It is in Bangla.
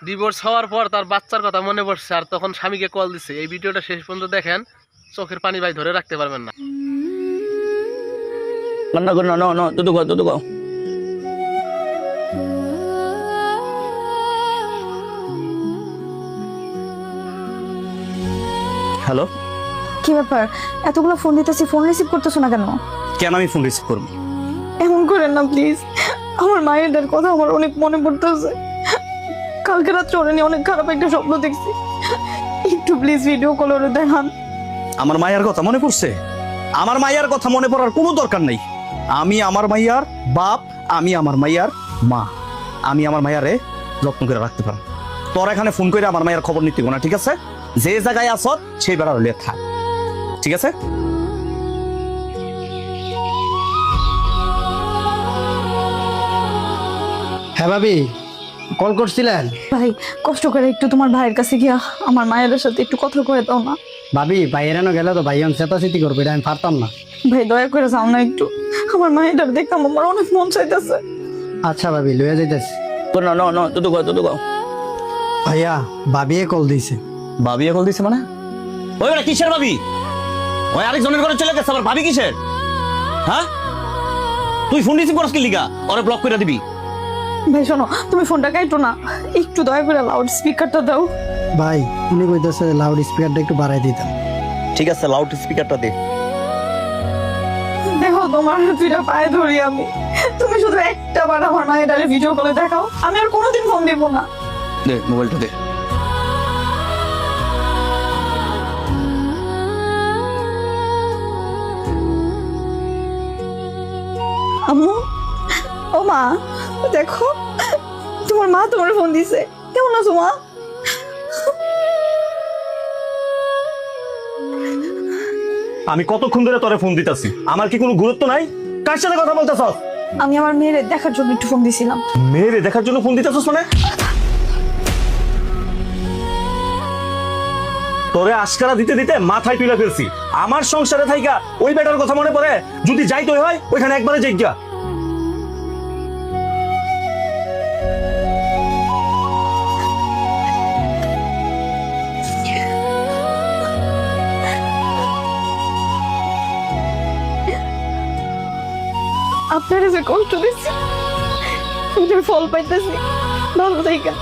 ডিভোর্স হওয়ার পর তার বাচ্চার কথা মনে পড়ছে আর তখন স্বামীকে কল দিছে। এই ভিডিওটা শেষ পর্যন্ত দেখেন, চোখের পানি ভাই ধরে রাখতে পারবেন না। হ্যালো, কি ব্যাপার? এতগুলো ফোন দিতেছি, ফোন রিসিভ করতেছো না কেন? কেন আমি ফোন রিসিভ করবো? এমন করেন না প্লিজ। আমার মায়ের কথা আমার অনেক মনে পড়তেছে। কালকে রাত্রে ওরা নিয়ে অনেক খারাপ একটা স্বপ্ন দেখছি। একটু প্লিজ ভিডিও কল করে দেখান। আমার মায়ের কথা মনে পড়ছে? আমার মায়ের কথা মনে পড়ার কোনো দরকার নেই। আমি আমার মাইয়ার বাপ, আমি আমার মাইয়ার মা, আমি আমার মাইয়ারে যত্ন করে রাখতে পারবো। তোর এখানে ফোন করে আমার মায়ের খবর নিতে না, ঠিক আছে? যে জায়গায় আস সেই বেড়া হলে থাক, ঠিক আছে? হ্যাঁ ভাবি, কল করছিলেন? ভাই কষ্ট করে একটু তোমার ভাইয়ের কাছে গিয়া আমার মায়ের সাথে একটু কথা কয়ে দাও না। ভাবি বাইরেনো গেলে তো ভাইয়ন চেতাচেতি করবে, এটা আমি পারতাম না। ভাই দয়া করে যাও না একটু, আমার মায়ের দেখতাম আমার অনেক মন চাইতেছে। আচ্ছা ভাবি, লইয়া যাইতেছি। ভাইয়া ভাবিয়ে কল দিয়েছে। ভাবি কল দিছে মানে? ওই বেটা কিসের ভাবি? ওই আরেকজনের ঘরে চলে গেছে, আবার ভাবি কিসের? হ্যাঁ, তুই ফোন রিসিভ করস কি লিগা? ওরে ব্লক করে দিবি। ভাই শোনো, তুমি ফোনটা কাটো না, একটু দয়া করে লাউড স্পিকারটা দাও। ভাই উনি কইতেছে লাউড স্পিকারটা একটু বাড়াই দিতাম। ঠিক আছে, লাউড স্পিকারটা দে। দেখো তোমার দুইটা পায়ে ধরি আমি, তুমি শুধু একটা বার আমার মায়ের ভিডিও কলে দেখাও, আমি আর কোনোদিন ফোন দিব না। দে মোবাইলটা দে। আম্মু, ও মা, দেখো তোমার মা তোমার ফোন দিছে। কেমন আছো মা? আমি কতক্ষণ ধরে তোরে ফোন দিতেছি, আমার কি কোনো গুরুত্ব নাই? কার সাথে কথা বলতেছ? আমি আমার মেয়ের দেখার জন্য একটু ফোন দিছিলাম। মেয়েরে দেখার জন্য ফোন দিতেছস মানে? তোরে আশকারা দিতে দিতে মাথায় তুলে ফেলছি। আমার সংসারে থাইকা ওই বেটার কথা মনে পড়ে? যদি যাইতে হয় ওইখানে একবারে যাইগা। আপনার যে কষ্ট দিচ্ছি, এটার ফল পাইতেছি। ভালো থাইকা।